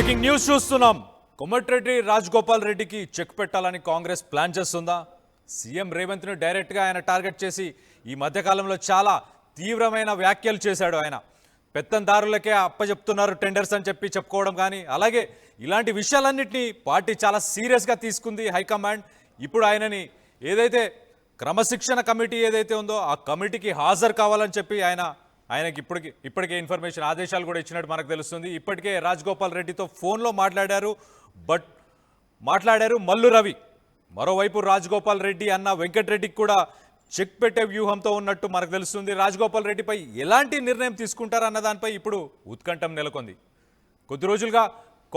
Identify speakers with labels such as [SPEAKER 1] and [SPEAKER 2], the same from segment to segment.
[SPEAKER 1] Breaking news చూస్తున్నాం. కోమటిరెడ్డి రాజగోపాల్ రెడ్డికి check పెట్టాలని కాంగ్రెస్ ప్లాన్ చేస్తుందా? సీఎం రేవంత్ ను డైరెక్ట్ గా ఆయన టార్గెట్ చేసి ఈ మధ్య కాలంలో చాలా తీవ్రమైన వ్యాఖ్యలు చేశాడు. ఆయన పెత్తందారులకే అప్పచెప్తున్నారు టెండర్స్ అని చెప్పుకోవడం కానీ, అలాగే ఇలాంటి విషయాలన్నింటినీ పార్టీ చాలా సీరియస్ గా తీసుకుంది హైకమాండ్. ఇప్పుడు ఆయనని ఏదైతే క్రమశిక్షణ కమిటీ ఏదైతే ఉందో ఆ కమిటీకి హాజరు కావాలని చెప్పి ఆయనకి ఇప్పటికే ఇన్ఫర్మేషన్ ఆదేశాలు కూడా ఇచ్చినట్టు మనకు తెలుస్తుంది. ఇప్పటికే రాజగోపాల్ రెడ్డితో ఫోన్లో మాట్లాడారు మల్లు రవి. మరోవైపు రాజగోపాల్ రెడ్డి అన్న వెంకటరెడ్డికి కూడా చెక్ పెట్టే వ్యూహంతో ఉన్నట్టు మనకు తెలుస్తుంది. రాజగోపాల్ రెడ్డిపై ఎలాంటి నిర్ణయం తీసుకుంటారన్న దానిపై ఇప్పుడు ఉత్కంఠం నెలకొంది. కొద్ది రోజులుగా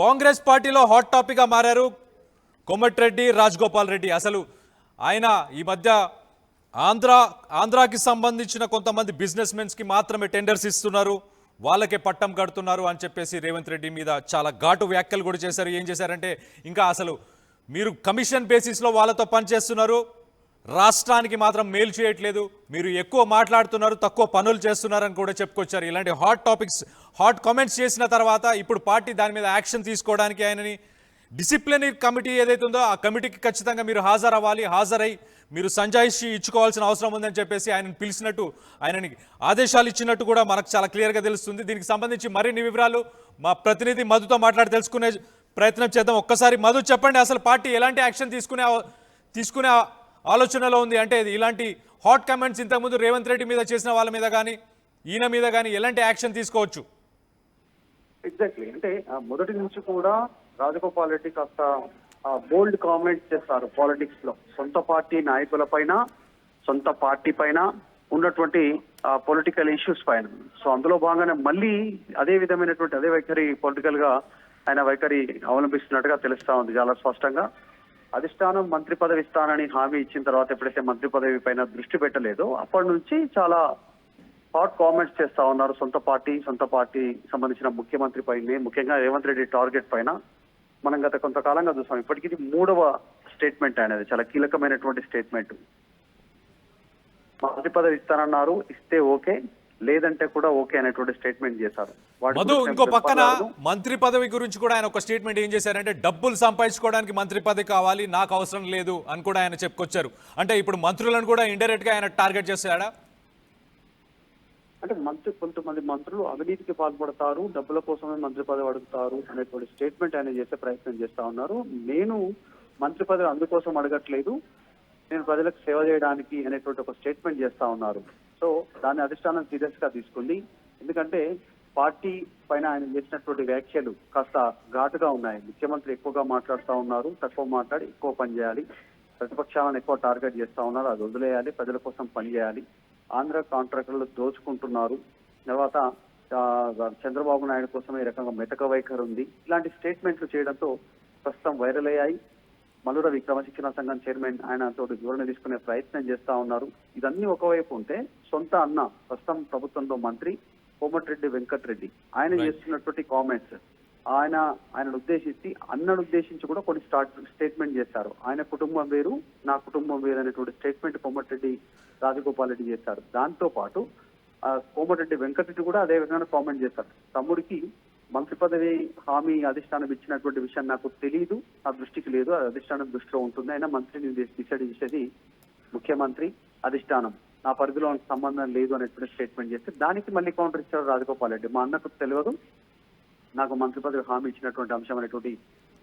[SPEAKER 1] కాంగ్రెస్ పార్టీలో హాట్ టాపిక్గా మారారు కోమటిరెడ్డి రాజగోపాల్ రెడ్డి. అసలు ఆయన ఈ మధ్య ఆంధ్రాకి సంబంధించిన కొంతమంది బిజినెస్ మెన్స్కి మాత్రమే టెండర్స్ ఇస్తున్నారు, వాళ్ళకే పట్టం కడుతున్నారు అని చెప్పేసి రేవంత్ రెడ్డి మీద చాలా ఘాటు వ్యాఖ్యలు కూడా చేశారు. ఏం చేశారంటే, ఇంకా అసలు మీరు కమిషన్ బేసిస్లో వాళ్ళతో పనిచేస్తున్నారు, రాష్ట్రానికి మాత్రం మేలు చేయట్లేదు, మీరు ఎక్కువ మాట్లాడుతున్నారు, తక్కువ పనులు చేస్తున్నారని కూడా చెప్పుకొచ్చారు. ఇలాంటి హాట్ కామెంట్స్ చేసిన తర్వాత ఇప్పుడు పార్టీ దాని మీద యాక్షన్ తీసుకోవడానికి ఆయనని డిసిప్లినరీ కమిటీ ఏదైతే ఉందో ఆ కమిటీకి ఖచ్చితంగా మీరు హాజరై మీరు సంజాయిషి ఇచ్చుకోవాల్సిన అవసరం ఉందని చెప్పేసి ఆయనని ఆదేశాలు ఇచ్చినట్టు కూడా మనకు చాలా క్లియర్గా తెలుస్తుంది. దీనికి సంబంధించి మరిన్ని వివరాలు మా ప్రతినిధి మధుతో మాట్లాడి తెలుసుకునే ప్రయత్నం చేద్దాం. ఒక్కసారి మధు చెప్పండి, అసలు పార్టీ ఎలాంటి యాక్షన్ తీసుకునే ఆలోచనలో ఉంది? అంటే ఇలాంటి హాట్ కామెంట్స్ ఇంతకుముందు రేవంత్ రెడ్డి మీద చేసిన వాళ్ళ మీద కానీ ఈయన మీద కానీ ఎలాంటి యాక్షన్ తీసుకోవచ్చు?
[SPEAKER 2] ఎగ్జాక్ట్లీ, అంటే మొదటి నుంచి కూడా రాజగోపాల్ రెడ్డి కాస్త బోల్డ్ కామెంట్స్ చేస్తారు పాలిటిక్స్ లో. సొంత పార్టీ నాయకుల పైన, సొంత పార్టీ పైన ఉన్నటువంటి పొలిటికల్ ఇష్యూస్ పైన. సో అందులో భాగంగానే మళ్ళీ అదే విధమైనటువంటి అదే వైఖరి పొలిటికల్ గా ఆయన వైఖరి అవలంబిస్తున్నట్టుగా తెలుస్తా ఉంది చాలా స్పష్టంగా. అధిష్టానం మంత్రి పదవి ఇస్తానని హామీ ఇచ్చిన తర్వాత ఎప్పుడైతే మంత్రి పదవి పైన దృష్టి పెట్టలేదో అప్పటి నుంచి చాలా హాట్ కామెంట్స్ చేస్తా ఉన్నారు సొంత పార్టీ సంబంధించిన ముఖ్యమంత్రి పైన, ముఖ్యంగా రేవంత్ రెడ్డి టార్గెట్ పైన. మనం గత కొంతకాలంగా చూసాం. ఇప్పటికీ ఇది 3వ స్టేట్మెంట్ అనేది, చాలా కీలకమైనటువంటి స్టేట్మెంట్. మంత్రి పదవి ఇస్తానన్నారు, ఇస్తే ఓకే, లేదంటే కూడా ఓకే అనేటువంటి స్టేట్మెంట్ చేశారు.
[SPEAKER 1] ఇంకో పక్కన మంత్రి పదవి గురించి కూడా ఆయన ఒక స్టేట్మెంట్ ఏం చేశారంటే, డబ్బులు సంపాదించుకోవడానికి మంత్రి పదవి కావాలి, నాకు అవసరం లేదు అని కూడా ఆయన చెప్పుకొచ్చారు. అంటే ఇప్పుడు మంత్రులను కూడా ఇండైరెక్ట్ గా ఆయన టార్గెట్ చేశాడా?
[SPEAKER 2] అంటే కొంతమంది మంత్రులు అవినీతికి పాల్పడతారు, డబ్బుల కోసమే మంత్రి పదవి అడుగుతారు అనేటువంటి స్టేట్మెంట్ ఆయన చేసే ప్రయత్నం చేస్తా ఉన్నారు. నేను మంత్రి పదవి అందుకోసం అడగట్లేదు, నేను ప్రజలకు సేవ చేయడానికి అనేటువంటి ఒక స్టేట్మెంట్ చేస్తా ఉన్నారు. సో దాన్ని అధిష్టానం సీరియస్ గా తీసుకుంది. ఎందుకంటే పార్టీ పైన ఆయన చేసినటువంటి వ్యాఖ్యలు కాస్త ఘాటుగా ఉన్నాయి. ముఖ్యమంత్రి ఎక్కువగా మాట్లాడుతూ ఉన్నారు, తక్కువ మాట్లాడి ఎక్కువ పని చేయాలి, ప్రతిపక్షాలను ఎక్కువ టార్గెట్ చేస్తా ఉన్నారు, అది వదిలేయాలి, ప్రజల కోసం పనిచేయాలి, ఆంధ్ర కాంట్రాక్టర్లు దోచుకుంటున్నారు, తర్వాత చంద్రబాబు నాయుడు కోసమే ఈ రకంగా మెతక వైఖరి ఉంది, ఇలాంటి స్టేట్మెంట్లు చేయడంతో ప్రస్తుతం వైరల్ అయ్యాయి. మల్లు క్రమశిక్షణ సంఘం చైర్మన్ ఆయన తోటి వివరణ తీసుకునే ప్రయత్నం చేస్తా ఉన్నారు. ఇదన్నీ ఒకవైపు ఉంటే, సొంత అన్న ప్రస్తుతం ప్రభుత్వంలో మంత్రి కోమటిరెడ్డి వెంకటరెడ్డి ఆయన చేస్తున్నటువంటి కామెంట్స్, ఆయనను ఉద్దేశించి అన్నను ఉద్దేశించి కూడా కొన్ని స్టేట్మెంట్ చేశారు. ఆయన కుటుంబం వేరు, నా కుటుంబం వేరు అనేటువంటి స్టేట్మెంట్ కోమటిరెడ్డి రాజగోపాల్ రెడ్డి చేశారు. దాంతో పాటు కోమటిరెడ్డి వెంకటరెడ్డి కూడా అదే విధంగా కామెంట్ చేశారు. తమ్ముడికి మంత్రి పదవి హామీ అధిష్టానం ఇచ్చినటువంటి విషయం నాకు తెలియదు, నా దృష్టికి లేదు, అది అధిష్టానం దృష్టిలో ఉంటుంది, అయినా మంత్రిని డిసైడ్ చేసేది ముఖ్యమంత్రి, అధిష్టానం, నా పరిధిలో సంబంధం లేదు అనేటువంటి స్టేట్మెంట్ చేస్తే దానికి మళ్ళీ కౌంటర్ ఇచ్చారు రాజగోపాల్ రెడ్డి. మా అన్నకు తెలియదు, నాకు మంత్రి పదవి హామీ ఇచ్చినటువంటి అంశం అనేటువంటి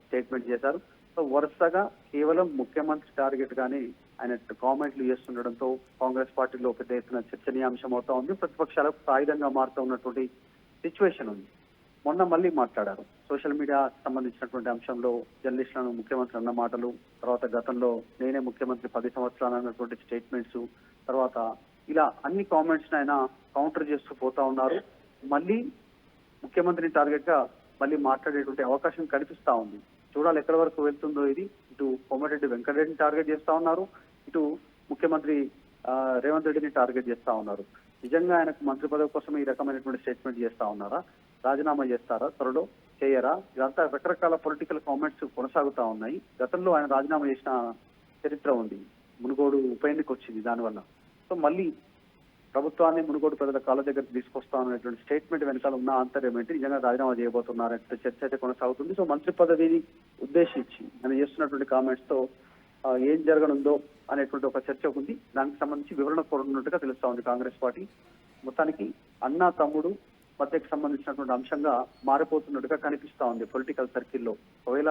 [SPEAKER 2] స్టేట్మెంట్ చేశారు. సో వరుసగా కేవలం ముఖ్యమంత్రి టార్గెట్ గానే ఆయన కామెంట్లు చేస్తుండడంతో కాంగ్రెస్ పార్టీలో పెద్ద ఎత్తున చర్చనీయాంశం అవుతా ఉంది. ప్రతిపక్షాలకు సాయుధంగా మారుతూ ఉన్నటువంటి సిచ్యువేషన్ ఉంది. మొన్న మళ్ళీ మాట్లాడారు సోషల్ మీడియా సంబంధించినటువంటి అంశంలో, జర్నలిస్టులను ముఖ్యమంత్రి అన్న మాటలు, తర్వాత గతంలో నేనే ముఖ్యమంత్రి 10 సంవత్సరాలు అన్నటువంటి స్టేట్మెంట్స్, తర్వాత ఇలా అన్ని కామెంట్స్ ఆయన కౌంటర్ చేస్తూ పోతా ఉన్నారు. మళ్ళీ ముఖ్యమంత్రిని టార్గెట్ గా మళ్ళీ మాట్లాడేటువంటి అవకాశం కనిపిస్తా ఉంది. చూడాలి ఎక్కడి వరకు వెళ్తుందో ఇది. ఇటు కోమటిరెడ్డి వెంకటరెడ్డిని టార్గెట్ చేస్తా ఉన్నారు, ఇటు ముఖ్యమంత్రి రేవంత్ రెడ్డిని టార్గెట్ చేస్తా ఉన్నారు. నిజంగా ఆయనకు మంత్రి పదవి కోసం ఈ రకమైనటువంటి స్టేట్మెంట్ చేస్తా ఉన్నారా, రాజీనామా చేస్తారా, త్వరలో చేయరా, ఇదంతా రకరకాల పొలిటికల్ కామెంట్స్ కొనసాగుతా ఉన్నాయి. గతంలో ఆయన రాజీనామా చేసిన చరిత్ర ఉంది, మునుగోడు ఉప ఎన్నిక వచ్చింది దానివల్ల. సో మళ్ళీ ప్రభుత్వాన్ని మునుగోడు ప్రజల కాళ్ళ దగ్గర తీసుకొస్తామనేటువంటి స్టేట్మెంట్ వెనకాల ఉన్న ఆంతర్యం ఏంటి, నిజంగా రాజీనామా చేయబోతున్నారంటే చర్చ అయితే కొనసాగుతుంది. సో మంత్రి పదవిని ఉద్దేశించి ఆయన చేస్తున్నటువంటి కామెంట్స్ తో ఏం జరగనుందో అనేటువంటి ఒక చర్చ ఉంది. దానికి సంబంధించి వివరణ కోరుతున్నట్టుగా తెలుస్తా ఉంది కాంగ్రెస్ పార్టీ. మొత్తానికి అన్న తమ్ముడు మధ్యకు సంబంధించినటువంటి అంశంగా మారిపోతున్నట్టుగా కనిపిస్తా ఉంది పొలిటికల్ సర్కిల్లో. ఒకవేళ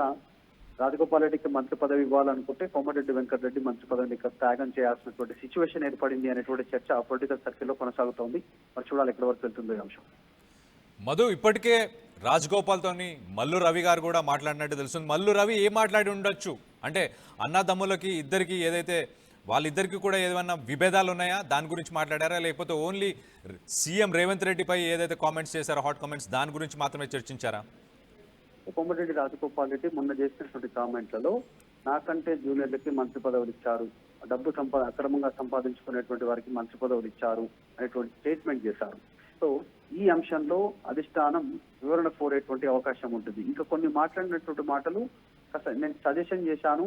[SPEAKER 2] రాజగోపాల్ రెడ్డికి మంత్రి పదవి ఇవ్వాలనుకుంటే కోమటిరెడ్డి వెంకటరెడ్డి మంత్రి పదవిని త్యాగం చేయాల్సినటువంటి సిచ్యువేషన్ ఏర్పడింది అనేటువంటి చర్చ పొలిటికల్ సర్కిల్లో కొనసాగుతోంది. మరి చూడాలి ఎక్కడి వరకు వెళ్తుందో ఈ అంశం.
[SPEAKER 1] మధు, ఇప్పటికే రాజగోపాల్తోని మల్లు రవి గారు కూడా మాట్లాడినట్టు తెలుస్తుంది. మల్లు రవి ఏం మాట్లాడి ఉండొచ్చు అంటే అన్నదమ్ములకి ఇద్దరికి ఏదైతే వాళ్ళిద్దరికి కూడా ఏమైనా విభేదాలు ఉన్నాయా దాని గురించి మాట్లాడారా, లేకపోతే ఓన్లీ సీఎం రేవంత్ రెడ్డిపై ఏదైతే కామెంట్స్ చేశారో హాట్ కామెంట్స్ దాని గురించి మాత్రమే చర్చించారా?
[SPEAKER 2] కోమటిరెడ్డి రాజగోపాల్ రెడ్డి మొన్న చేసినటువంటి కామెంట్లలో నాకంటే జూనియర్లకి మంత్రి పదవులు ఇచ్చారు, డబ్బు అక్రమంగా సంపాదించుకునేటువంటి వారికి మంత్రి పదవులు ఇచ్చారు అనేటువంటి స్టేట్మెంట్ చేశారు. సో ఈ అంశంలో అధిష్టానం వివరణ కోరేటువంటి అవకాశం ఉంటుంది. ఇంకా కొన్ని మాట్లాడినటువంటి మాటలు నేను సజెషన్ చేశాను,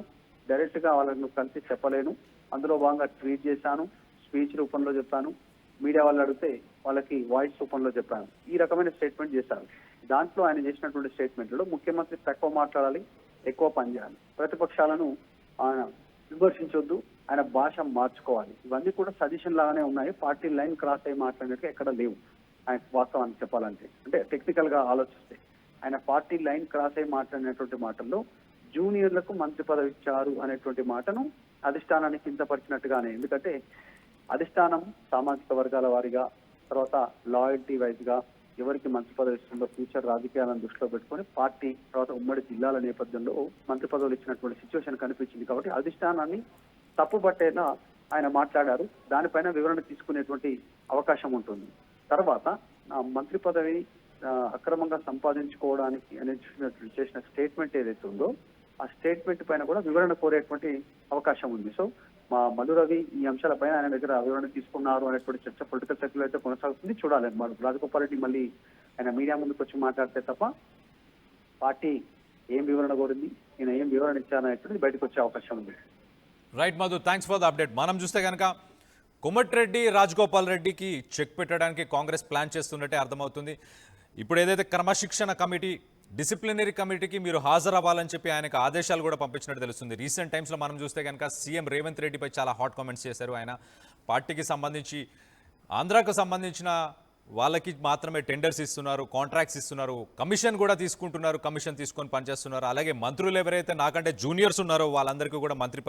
[SPEAKER 2] డైరెక్ట్ గా వాళ్ళను కలిసి చెప్పలేను, అందులో భాగంగా ట్వీట్ చేశాను, స్పీచ్ రూపంలో చెప్పాను, మీడియా వాళ్ళు అడిగితే వాళ్ళకి వాయిస్ రూపంలో చెప్పాను, ఈ రకమైన స్టేట్మెంట్ చేశారు. దాంట్లో ఆయన చేసినటువంటి స్టేట్మెంట్లో ముఖ్యమంత్రి తక్కువ మాట్లాడాలి, ఎక్కువ పనిచేయాలి, ప్రతిపక్షాలను ఆయన విమర్శించొద్దు, ఆయన భాష మార్చుకోవాలి, ఇవన్నీ కూడా సజెషన్ లాగానే ఉన్నాయి. పార్టీ లైన్ క్రాస్ అయ్యి మాట్లాడినట్టు ఎక్కడ లేవు. ఆయన వాస్తవానికి చెప్పాలంటే అంటే టెక్నికల్ గా ఆలోచిస్తే ఆయన పార్టీ లైన్ క్రాస్ అయ్యి మాట్లాడినటువంటి మాటల్లో జూనియర్లకు మంత్రి పదవి ఇచ్చారు అనేటువంటి మాటను అధిష్టానానికి కించపరిచినట్టుగానే. ఎందుకంటే అధిష్టానం సామాజిక వర్గాల వారిగా, తర్వాత లాయల్టీ వైజ్ గా ఎవరికి మంత్రి పదవి ఇస్తుందో ఫ్యూచర్ రాజకీయాలను దృష్టిలో పెట్టుకొని పార్టీ తర్వాత ఉమ్మడి జిల్లాల నేపథ్యంలో మంత్రి పదవులు ఇచ్చినటువంటి సిచ్యువేషన్ కనిపించింది. కాబట్టి అధిష్టానాన్ని తప్పుపట్టేలా ఆయన మాట్లాడారు. దానిపైన వివరణ తీసుకునేటువంటి అవకాశం ఉంటుంది. తర్వాత మంత్రి పదవి అక్రమంగా సంపాదించుకోవడానికి అనేది చేసిన స్టేట్మెంట్ ఏదైతే ఉందో ఆ స్టేట్మెంట్ పైన కూడా వివరణ కోరేటువంటి అవకాశం ఉంది. సో మా మల్లు రవి ఈ అంశాలపైన ఆయన దగ్గర వివరణ తీసుకున్నారు అనేటువంటి చర్చ పొలిటికల్ సర్కిల్ అయితే కొనసాగుతుంది. చూడాలి రాజగోపాల్ రెడ్డి మళ్ళీ ఆయన మీడియా ముందుకు వచ్చి మాట్లాడితే తప్ప పార్టీ ఏం వివరణ కోరింది, ఈయన ఏం వివరణ ఇచ్చారనేటువంటిది బయటకు వచ్చే అవకాశం ఉంది.
[SPEAKER 1] Right Madhu, thanks for the update. మనం చూస్తే కనుక కోమటిరెడ్డి రాజగోపాల్ రెడ్డికి చెక్ పెట్టడానికి కాంగ్రెస్ ప్లాన్ చేస్తున్నట్టే అర్థమవుతుంది. ఇప్పుడు ఏదైతే క్రమశిక్షణ కమిటీ, డిసిప్లినరీ కమిటీకి మీరు హాజరవ్వాలని చెప్పి ఆయనకు ఆదేశాలు కూడా పంపించినట్టు తెలుస్తుంది. రీసెంట్ టైమ్స్లో మనం చూస్తే కనుక సీఎం రేవంత్ రెడ్డిపై చాలా హాట్ కామెంట్స్ చేశారు. ఆయన పార్టీకి సంబంధించి ఆంధ్రాకు సంబంధించిన వాళ్ళకి మాత్రమే టెండర్స్ ఇస్తున్నారు, కాంట్రాక్ట్స్ ఇస్తున్నారు, కమిషన్ కూడా తీసుకుంటున్నారు, కమిషన్ తీసుకొని పనిచేస్తున్నారు. అలాగే మంత్రులు ఎవరైతే నాకంటే జూనియర్స్ ఉన్నారో వాళ్ళందరికీ కూడా మంత్రి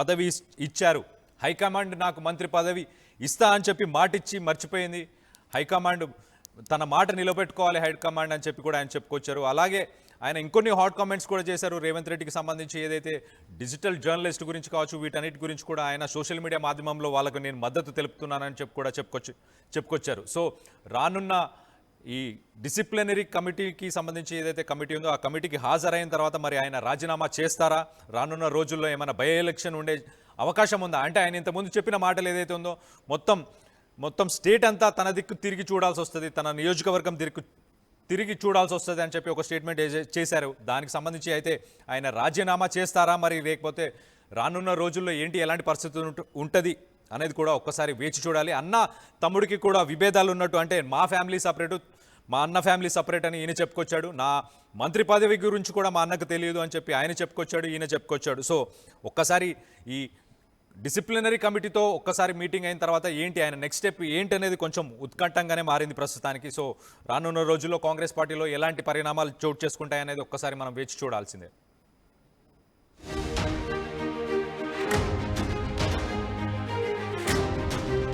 [SPEAKER 1] పదవి ఇచ్చారు. హైకమాండ్ నాకు మంత్రి పదవి ఇస్తా అని చెప్పి మాటిచ్చి మర్చిపోయింది. హైకమాండ్ తన మాట నిలబెట్టుకోవాలి హైకమాండ్ అని చెప్పి కూడా ఆయన చెప్పుకొచ్చారు. అలాగే ఆయన ఇంకొన్ని హాట్ కామెంట్స్ కూడా చేశారు రేవంత్ రెడ్డికి సంబంధించి. ఏదైతే డిజిటల్ జర్నలిస్ట్ గురించి కావచ్చు, వీటన్నిటి గురించి కూడా ఆయన సోషల్ మీడియా మాధ్యమంలో వాళ్ళకు నేను మద్దతు తెలుపుతున్నానని చెప్పి కూడా చెప్పుకొచ్చారు. సో రానున్న ఈ డిసిప్లినరీ కమిటీకి సంబంధించి ఏదైతే కమిటీ ఉందో ఆ కమిటీకి హాజరైన తర్వాత మరి ఆయన రాజీనామా చేస్తారా, రానున్న రోజుల్లో ఏమైనా బై ఎలక్షన్ ఉండే అవకాశం ఉందా అంటే ఆయన ఇంతకుముందు చెప్పిన మాటలు ఏదైతే ఉందో మొత్తం స్టేట్ అంతా తన దిక్కు తిరిగి చూడాల్సి వస్తుంది, తన నియోజకవర్గం తిరిగి చూడాల్సి వస్తుంది అని చెప్పి ఒక స్టేట్మెంట్ చేశారు. దానికి సంబంధించి అయితే ఆయన రాజీనామా చేస్తారా మరి, లేకపోతే రానున్న రోజుల్లో ఏంటి ఎలాంటి పరిస్థితి ఉంటుంది అనేది కూడా ఒక్కసారి వేచి చూడాలి. అన్న తమ్ముడికి కూడా విభేదాలు ఉన్నట్టు, అంటే మా ఫ్యామిలీ సపరేటు, మా అన్న ఫ్యామిలీ సపరేట్ అని ఈయన చెప్పుకొచ్చాడు. నా మంత్రి పదవి గురించి కూడా మా అన్నకు తెలియదు అని చెప్పి ఆయన చెప్పుకొచ్చాడు, ఈయన చెప్పుకొచ్చాడు. సో ఒక్కసారి ఈ డిసిప్లినరీ కమిటీతో ఒక్కసారి మీటింగ్ అయిన తర్వాత ఏంటి ఆయన నెక్స్ట్ స్టెప్ ఏంటి అనేది కొంచెం ఉత్కంఠంగానే మారింది ప్రస్తుతానికి. సో రానున్న రోజుల్లో కాంగ్రెస్ పార్టీలో ఎలాంటి పరిణామాలు చోటు చేసుకుంటాయనేది ఒక్కసారి మనం వేచి చూడాల్సిందే.